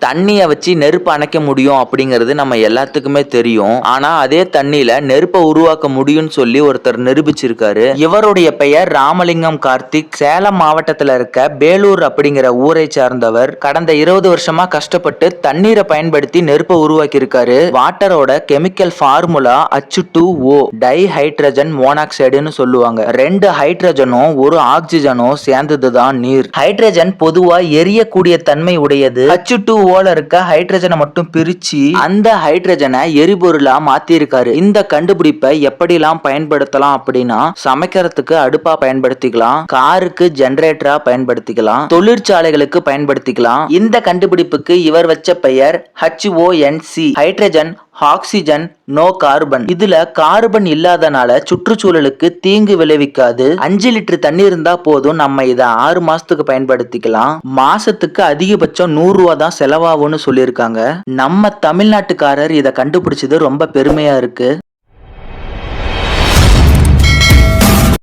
தண்ணிய வச்சு நெருப்பு அணைக்க முடியும் அப்படிங்கிறது நம்ம எல்லாத்துக்குமே தெரியும். ஆனா அதே தண்ணியில நெருப்பை உருவாக்க முடியும்னு சொல்லி ஒருத்தர் நிரூபிச்சிருக்காரு. இவருடைய பெயர் ராமலிங்கம் கார்த்திக். சேலம் மாவட்டத்துல இருக்க பேலூர் அப்படிங்கிற ஊரை சார்ந்தவர். கடந்த 20 வருஷமா கஷ்டப்பட்டு தண்ணீரை பயன்படுத்தி நெருப்பை உருவாக்கி இருக்காரு. வாட்டரோட கெமிக்கல் ஃபார்முலா H2O டைஹைட்ரஜன் மோனாக்சைடுன்னு சொல்லுவாங்க. 2 ஹைட்ரஜனும் ஒரு ஆக்சிஜனும் சேர்ந்ததுதான் நீர். ஹைட்ரஜன் பொதுவா எரியக்கூடிய தன்மை உடையது. H2Oல இருக்க ஹைட்ரஜனை மட்டும் பிரிச்சு அந்த ஹைட்ரஜனை எரிபொருளா மாத்தி இருக்காரு. இந்த கண்டுபிடிப்பை எப்படிலாம் பயன்படுத்தலாம் அப்படின்னா, சமைக்கிறதுக்கு அடுப்பா பயன்படுத்திக்கலாம், காருக்கு ஜெனரேட்டரா பயன்படுத்திக்கலாம், தொழிற்சாலைகளுக்கு பயன்படுத்திக்கலாம். இந்த கண்டுபிடிப்புக்கு இவர் வச்ச பெயர் HONC, hydrogen oxygen no carbon. இதுல கார்பன் இல்லாதனால சுற்றுச்சூழலுக்கு தீங்கு விளைவிக்காது. 5 லிட்டர் தண்ணி இருந்தா போதும், நம்ம இத 6 மாசத்துக்கு பயன்படுத்திக்கலாம். மாசத்துக்கு அதிகபட்சம் 100 ரூபா தான் செலவாகும்னு சொல்லியிருக்காங்க. நம்ம தமிழ்நாட்டுக்காரர் இத கண்டுபிடிச்சது ரொம்ப பெருமையா இருக்கு.